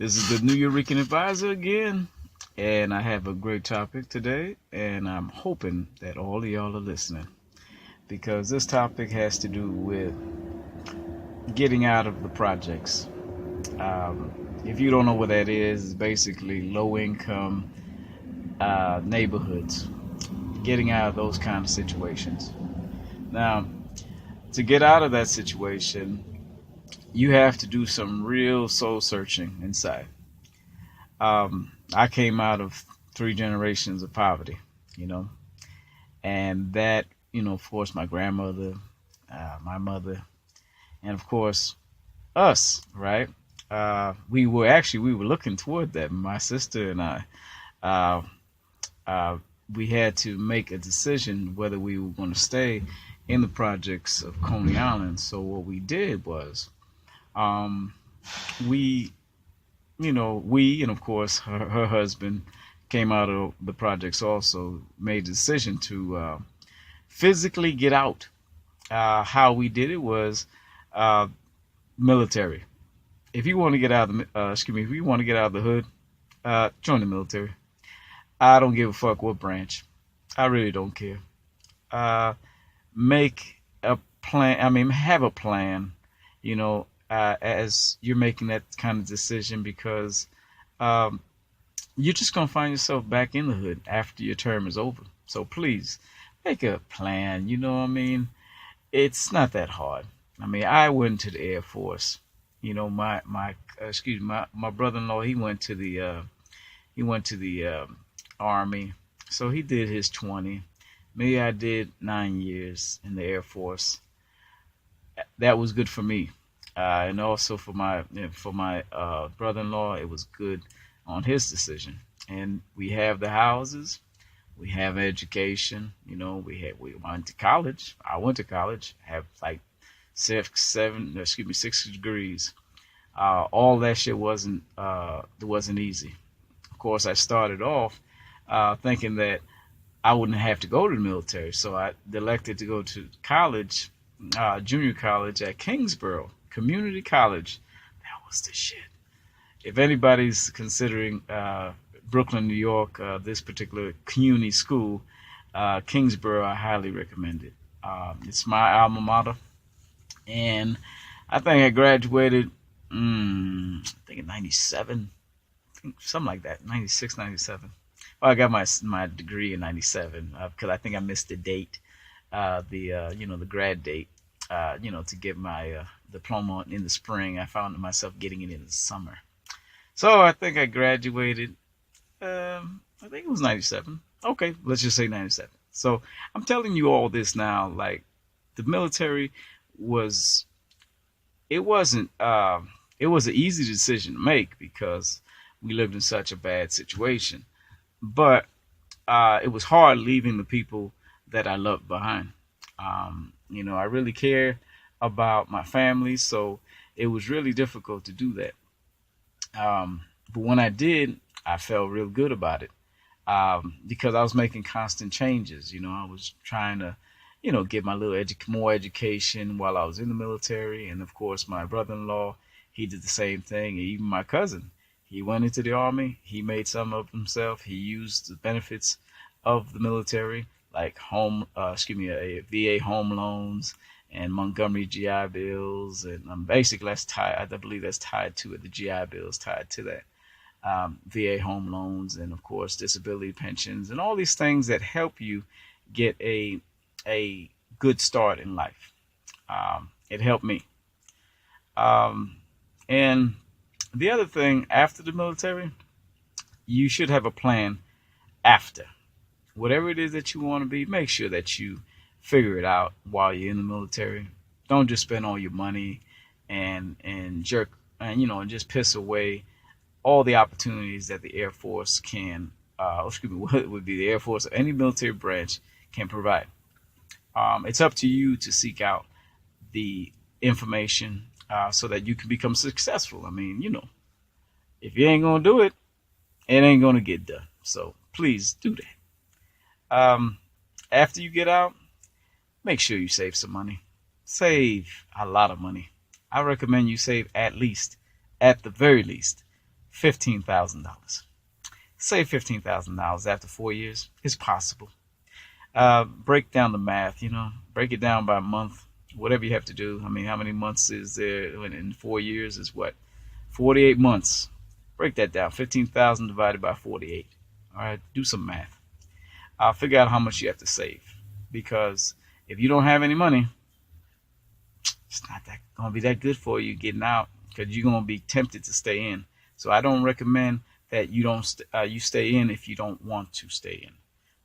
This is the New Eureka Advisor again, and I have a great topic today, and I'm hoping that all of y'all are listening because this topic has to do with getting out of the projects. If you don't know what that is, it's basically low income neighborhoods, getting out of those kind of situations. Now, to get out of that situation, you have to do some real soul searching inside. I came out of three generations of poverty, you know, and that, of course, my grandmother, my mother, and of course, us, right? We were looking toward that. My sister and I, uh, uh, we had to make a decision whether we were going to stay in the projects of Coney Island. So what we did was, um, we we and of course her husband came out of the projects also made the decision to physically get out. How we did it was uh, military. If you want to get out of the if you want to get out of the hood, join the military. I don't give a fuck what branch. I really don't care. Uh, Make a plan. I mean, have a plan. As you're making that kind of decision because um, you're just gonna find yourself back in the hood after your term is over. So please make a plan. You know what I mean? It's not that hard. I mean, I went to the Air Force. My brother-in-law he went to the Army, so he did his 20. Me, I did 9 years in the Air Force. That was good for me, and also for my brother-in-law, it was good on his decision. And we have the houses, we have education. We went to college. I went to college. Have like 6 degrees. All that shit wasn't easy. Of course, I started off thinking that I wouldn't have to go to the military, so I elected to go to college, junior college at Kingsborough Community College. That was the shit. If anybody's considering Brooklyn, New York, this particular community school, Kingsborough, I highly recommend it. It's my alma mater, and I think I graduated, I think in 97, something like that, 96, 97. Well, I got my degree in 97 because I think I missed the date, the grad date, to get my diploma in the spring. I found myself getting it in the summer. So I think I graduated, I think it was 97. Okay, let's just say 97. So I'm telling you all this now, like the military was, it was an easy decision to make because we lived in such a bad situation. But it was hard leaving the people that I loved behind. I really care about my family, so it was really difficult to do that. But when I did, I felt real good about it because I was making constant changes. I was trying to, get my little more education while I was in the military, and of course, my brother-in-law, he did the same thing, and even my cousin. He went into the army. He made some of himself. He used the benefits of the military, like VA home loans and Montgomery GI Bills, and basically that's tied. I believe that's tied to it. The GI Bills tied to that. VA home loans, and of course disability pensions, and all these things that help you get a good start in life. It helped me. And the other thing, after the military, you should have a plan after. Whatever it is that you want to be, make sure that you figure it out while you're in the military. Don't just spend all your money and jerk and just piss away all the opportunities that the Air Force can, what would be the Air Force or any military branch can provide. It's up to you to seek out the information so that you can become successful. I mean, if you ain't gonna do it, it ain't gonna get done. So please do that. After you get out, make sure you save some money. Save a lot of money. I recommend you save at the very least, $15,000. Save $15,000 after 4 years. It's possible. Break down the math, break it down by month, whatever you have to do. I mean, how many months is there in 4 years is what? 48 months. Break that down. 15,000 divided by 48. All right, do some math. I'll figure out how much you have to save. Because if you don't have any money, it's not that going to be that good for you getting out, because you're going to be tempted to stay in. So I don't recommend that you stay in if you don't want to stay in.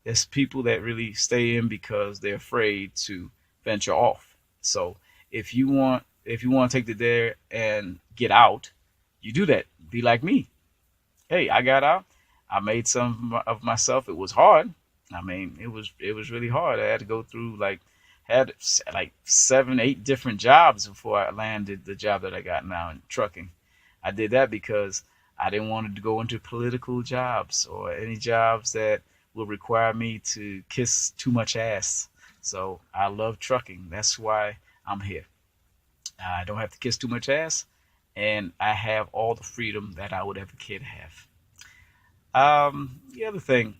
There's people that really stay in because they're afraid to venture off. So if you want to take the dare and get out, you do that. Be like me. Hey, I got out. I made some of myself. It was hard. I mean, it was really hard. I had to go through had 7, 8 different jobs before I landed the job that I got now in trucking. I did that because I didn't want to go into political jobs or any jobs that will require me to kiss too much ass. So I love trucking. That's why I'm here. I don't have to kiss too much ass, and I have all the freedom that I would ever care to have. The other thing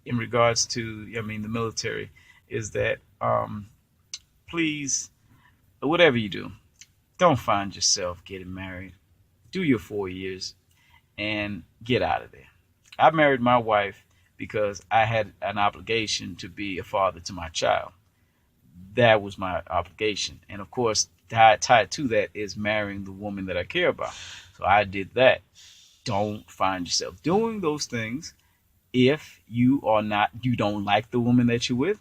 in regards to, the military is that please, whatever you do, don't find yourself getting married. Do your 4 years and get out of there. I married my wife because I had an obligation to be a father to my child. That was my obligation. And of course, tied to that is marrying the woman that I care about. So I did that. Don't find yourself doing those things if you don't like the woman that you're with,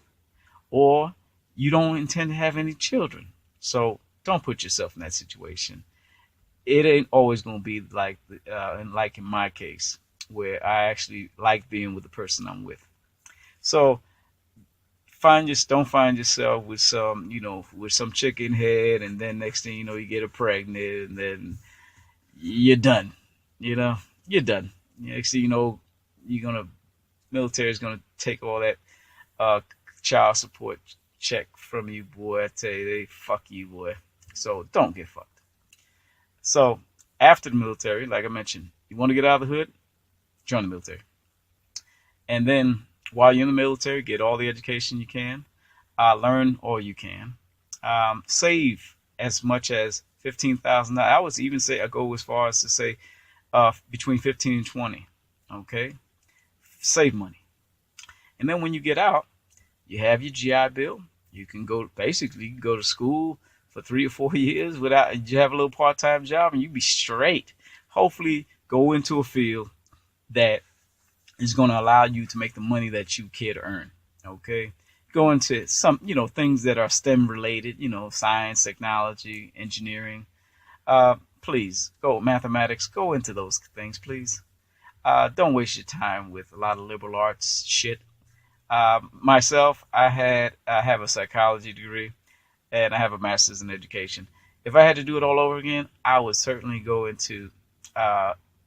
or you don't intend to have any children. So don't put yourself in that situation. It ain't always going to be like in my case, where I actually like being with the person I'm with. So don't find yourself with some chicken head, and then next thing you know, you get her pregnant, and then you're done. You're done. Next thing you know, military is gonna take all that child support check from you, boy. I tell you, they fuck you, boy. So don't get fucked. So after the military, like I mentioned, you want to get out of the hood, join the military. And then while you're in the military, get all the education you can, learn all you can, save as much as $15,000. I would even say I go as far as to say between 15 and 20. Okay, save money, and then when you get out, you have your GI Bill. You can go to school for 3 or 4 years without you have a little part-time job, and you be straight. Hopefully, go into a field that is going to allow you to make the money that you care to earn. Okay, go into some things that are STEM related. Science, technology, engineering. Please go mathematics. Go into those things, please. Don't waste your time with a lot of liberal arts shit. Myself, I have a psychology degree, and I have a master's in education. If I had to do it all over again, I would certainly go into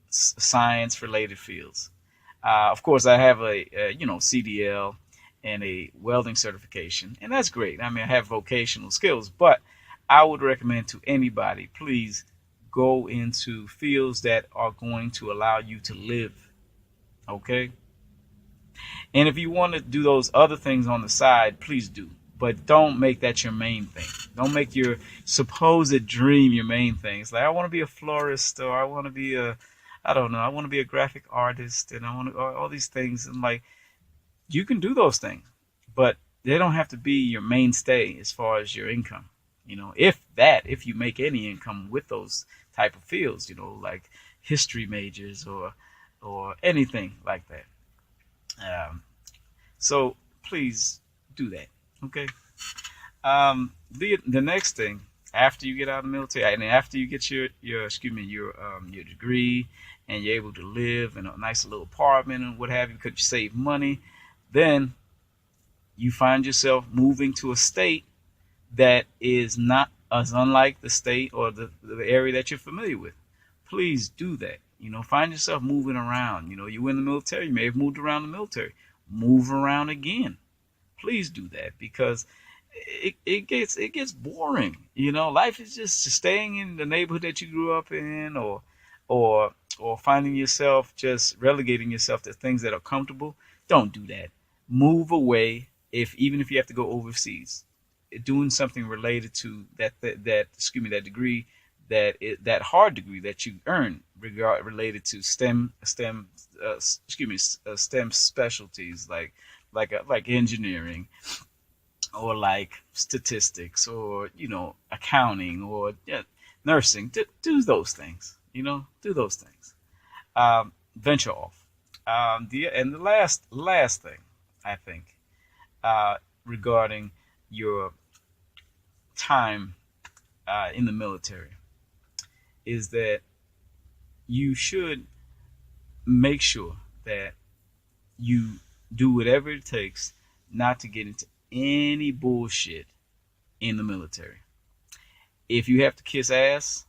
science-related fields. Of course, I have a CDL and a welding certification, and that's great. I mean, I have vocational skills, but I would recommend to anybody, please go into fields that are going to allow you to live. Okay? And if you want to do those other things on the side, please do. But don't make that your main thing. Don't make your supposed dream your main thing. It's like, I want to be a florist, or I want to be I want to be a graphic artist, and I want to, all these things. And like, you can do those things, but they don't have to be your mainstay as far as your income. If you make any income with those type of fields, like history majors or anything like that. So please do that. Okay. The next thing, after you get out of the military, and after you get your degree, and you're able to live in a nice little apartment and what have you, because you save money, then you find yourself moving to a state that is not as unlike the state or the area that you're familiar with. Please do that. Find yourself moving around. You were in the military, you may have moved around the military. Move around again. Please do that, because it gets boring. Life is just staying in the neighborhood that you grew up in, or or finding yourself just relegating yourself to things that are comfortable, don't do that. Move away. If even if you have to go overseas, doing something related to that degree, that hard degree that you earn related to STEM specialties like engineering, or like statistics, or accounting, or nursing. Do those things. Do those things. Venture off. The last thing I think, regarding your time in the military, is that you should make sure that you do whatever it takes not to get into any bullshit in the military. If you have to kiss ass,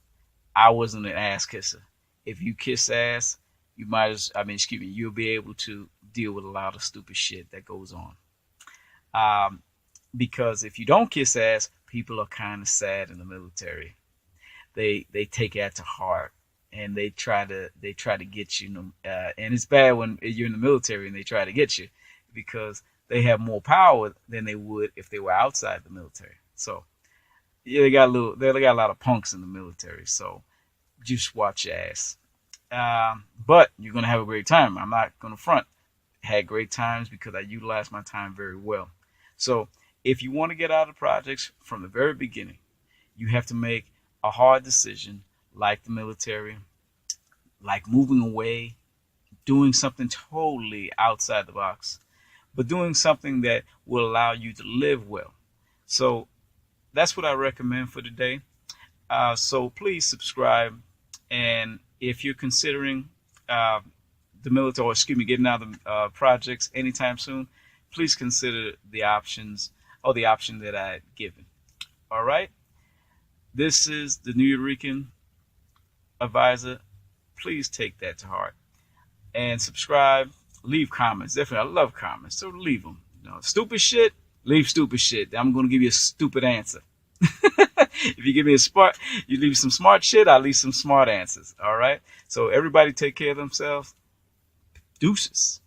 I wasn't an ass kisser. If you kiss ass, you'll be able to deal with a lot of stupid shit that goes on. Because if you don't kiss ass, people are kind of sad in the military. They take that to heart, and they try to get you. And it's bad when you're in the military and they try to get you, because they have more power than they would if they were outside the military. So yeah, they got a lot of punks in the military. So just watch your ass. But you're gonna have a great time. I'm not gonna front. Had great times because I utilized my time very well. So if you want to get out of projects from the very beginning, you have to make a hard decision, like the military, like moving away, doing something totally outside the box, but doing something that will allow you to live well. So that's what I recommend for today. So please subscribe. And if you're considering the military, or getting out of projects anytime soon, please consider the options, or the option that I had given. All right. This is the New Eureka Advisor. Please take that to heart and subscribe. Leave comments. Definitely, I love comments, so leave them. Stupid shit, leave stupid shit. I'm going to give you a stupid answer. If you give me you leave some smart shit, I'll leave some smart answers. All right. So everybody take care of themselves. Deuces.